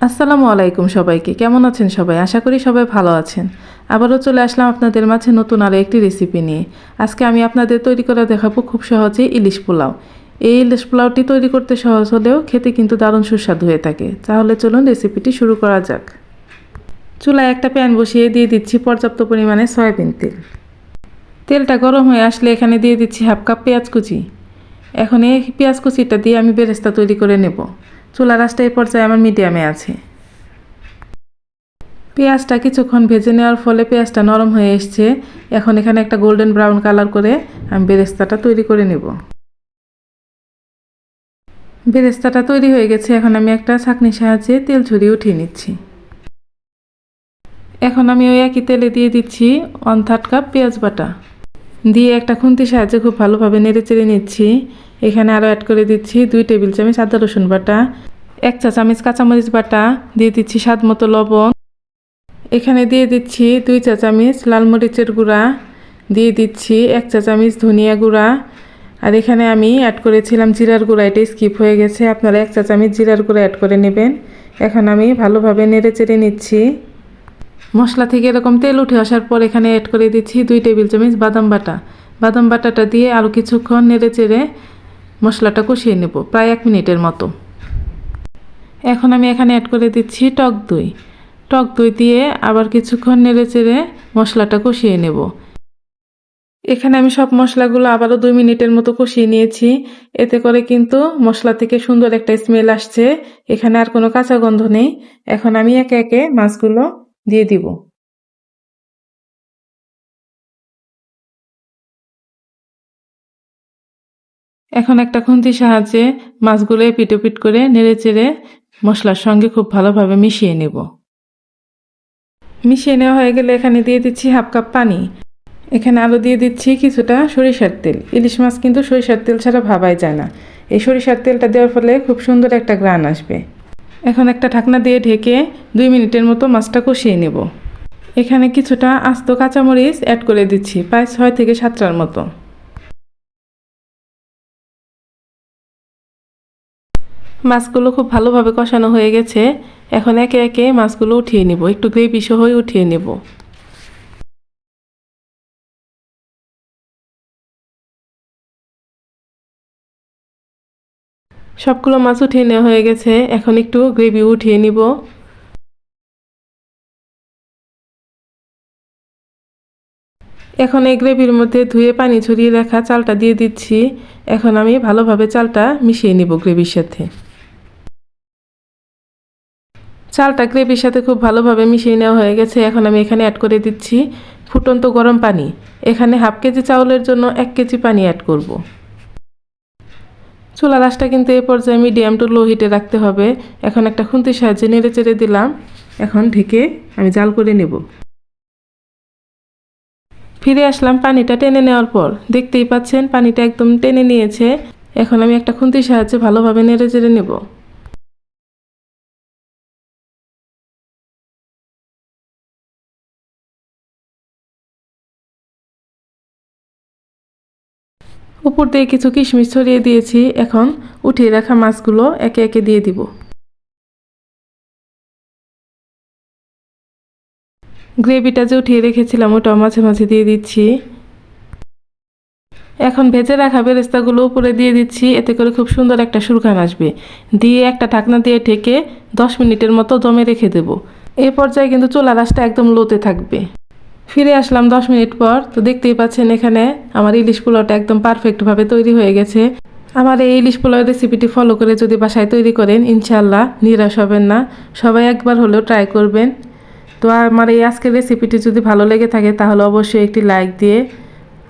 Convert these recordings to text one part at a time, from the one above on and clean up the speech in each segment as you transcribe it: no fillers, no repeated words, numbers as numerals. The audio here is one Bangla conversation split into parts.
আসসালামু আলাইকুম সবাইকে। কেমন আছেন সবাই? আশা করি সবাই ভালো আছেন। আবারও চলে আসলাম আপনাদের মাঝে নতুন আরও একটি রেসিপি নিয়ে। আজকে আমি আপনাদের তৈরি করে দেখাবো খুব সহজে ইলিশ পোলাও। এই ইলিশ পোলাওটি তৈরি করতে সহজ হলেও খেতে কিন্তু দারুণ সুস্বাদু হয়ে থাকে। তাহলে চলুন রেসিপিটি শুরু করা যাক। চুলায় একটা প্যান বসিয়ে দিয়ে দিচ্ছি পর্যাপ্ত পরিমাণে সয়াবিন তেল। তেলটা গরম হয়ে আসলে এখানে দিয়ে দিচ্ছি হাফ কাপ পেঁয়াজ কুচি। এখন এই পেঁয়াজ কুচিটা দিয়ে আমি বেরেস্তা তৈরি করে নেব। চুলার আঁচটা এই পর্যায়ে আমার মিডিয়ামে আছে। পেঁয়াজটা কিছুক্ষণ ভেজে নেওয়ার ফলে পেঁয়াজটা নরম হয়ে এসছে। এখন এখানে একটা গোল্ডেন ব্রাউন কালার করে আমি বেরেস্তাটা তৈরি করে নেব। বেরেস্তাটা তৈরি হয়ে গেছে। এখন আমি একটা ছাঁকনির সাহায্যে তেল ঝরিয়ে উঠিয়ে নিচ্ছি। এখন আমি ওই একই তেলে দিয়ে দিচ্ছি 1/3 কাপ পেঁয়াজ বাটা। দিয়ে একটা খুন্তির সাহায্যে খুব ভালোভাবে নেড়ে চেড়ে নিচ্ছি। এখানে আরও অ্যাড করে দিচ্ছি 2 টেবিল চামচ আদা রসুন বাটা, 1 চা চামচ কাঁচামরিচ বাটা, দিয়ে দিচ্ছি স্বাদ মতো লবণ। এখানে দিয়ে দিচ্ছি 2 চা চামচ লাল মরিচের গুঁড়া, দিয়ে দিচ্ছি 1 চা চামচ ধনিয়া গুঁড়া, আর এখানে আমি অ্যাড করেছিলাম জিরার গুঁড়া, এটা স্কিপ হয়ে গেছে, আপনারা 1 চা চামচ জিরার গুঁড়া অ্যাড করে নেবেন। এখন আমি ভালোভাবে নেড়ে চেড়ে নিচ্ছি। মশলা থেকে এরকম তেল উঠে আসার পর এখানে অ্যাড করে দিচ্ছি 2 টেবিল চামচ বাদাম বাটা। বাদাম বাটাটা দিয়ে আরও কিছুক্ষণ নেড়ে চেড়ে মশলাটা কষিয়ে নেব প্রায় 1 মিনিটের মতো। এখন আমি এখানে অ্যাড করে দিচ্ছি টক দই। টক দই দিয়ে আবার কিছুক্ষণ নেড়ে চেড়ে মশলাটা কষিয়ে নেব। এখানে আমি সব মশলাগুলো আবারও 2 মিনিটের মতো কষিয়ে নিয়েছি। এতে করে কিন্তু মশলা থেকে সুন্দর একটা স্মেল আসছে। এখানে আর কোনো কাঁচা গন্ধ নেই। এখন আমি একে একে মাছগুলো দিয়ে দিব। এখন একটা খুন্তির সাহায্যে মাছগুলো এপিট ওপিট করে নেড়ে চেড়ে মশলার সঙ্গে খুব ভালোভাবে মিশিয়ে নেব। মিশিয়ে নেওয়া হয়ে গেলে এখানে দিয়ে দিচ্ছি হাফ কাপ পানি। এখানে আরও দিয়ে দিচ্ছি কিছুটা সরিষার তেল। ইলিশ মাছ কিন্তু সরিষার তেল ছাড়া ভাবাই যায় না। এই সরিষার তেলটা দেওয়ার ফলে খুব সুন্দর একটা গ্রান আসবে। এখন একটা ঢাকনা দিয়ে ঢেকে 2 মিনিটের মতো মাছটা কষিয়ে নেব। এখানে কিছুটা আস্ত কাঁচামরিচ অ্যাড করে দিচ্ছি, প্রায় 6 থেকে 7টার মতো। মাছগুলো খুব ভালোভাবে কষানো হয়ে গেছে। এখন একে একে মাছগুলো উঠিয়ে নেব, একটু গ্রেভি সহই উঠিয়ে নেব। সবগুলো মাছ উঠিয়ে নেওয়া হয়ে গেছে। এখন একটু গ্রেভি উঠিয়ে নিব। এখন এই গ্রেভির মধ্যে ধুয়ে পানি ঝরিয়ে রাখা চালটা দিয়ে দিচ্ছি। এখন আমি ভালোভাবে চালটা মিশিয়ে নিব গ্রেভির সাথে। চালটা গ্রেভির সাথে খুব ভালোভাবে মিশিয়ে নেওয়া হয়ে গেছে। এখন আমি এখানে অ্যাড করে দিচ্ছি ফুটন্ত গরম পানি। এখানে হাফ কেজি চাউলের জন্য 1 কেজি পানি অ্যাড করব। চুলার আঁচটা কিন্তু এই পর্যায়ে মিডিয়াম টু লো হিটে রাখতে হবে। এখন একটা খুন্তির সাহায্যে নেড়ে চেড়ে দিলাম। এখন ঢেকে আমি জাল করে নেব। ফিরে আসলাম পানিটা টেনে নেওয়ার পর। দেখতেই পাচ্ছেন পানিটা একদম টেনে নিয়েছে। এখন আমি একটা খুন্তির সাহায্যে ভালোভাবে নেড়ে চেড়ে নেব। উপর দিয়ে কিছু কিশমিশ ছড়িয়ে দিয়েছি। এখন উঠিয়ে রাখা মাছগুলো একে একে দিয়ে দিব। গ্রেভিটা যে উঠিয়ে রেখেছিলাম ওটাও মাঝে মাঝে দিয়ে দিচ্ছি। এখন ভেজে রাখা বেরেস্তাগুলো উপরে দিয়ে দিচ্ছি। এতে করে খুব সুন্দর একটা সুরঘ্রাণ আসবে। দিয়ে একটা ঢাকনা দিয়ে ঢেকে 10 মিনিটের মতো দমে রেখে দেব। এই পর্যায়ে কিন্তু চুলার আঁচটা একদম লোতে থাকবে। ফিরে আসলাম 10 মিনিট পর। তো দেখতেই পাচ্ছেন এখানে আমার ইলিশ পোলাওটা একদম পারফেক্টভাবে তৈরি হয়ে গেছে। আমার এই ইলিশ পোলাওয়ের রেসিপিটি ফলো করে যদি বাসায় তৈরি করেন ইনশাআল্লাহ নিরাশ হবেন না। সবাই একবার হলেও ট্রাই করবেন। তো আমার এই আজকের রেসিপিটি যদি ভালো লেগে থাকে তাহলে অবশ্যই একটি লাইক দিয়ে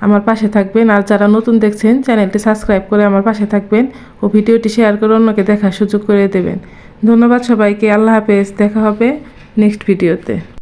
আমার পাশে থাকবেন। আর যারা নতুন দেখছেন চ্যানেলটি সাবস্ক্রাইব করে আমার পাশে থাকবেন ও ভিডিওটি শেয়ার করে অন্যকে দেখার সুযোগ করে দেবেন। ধন্যবাদ সবাইকে। আল্লাহ হাফেজ। দেখা হবে নেক্সট ভিডিওতে।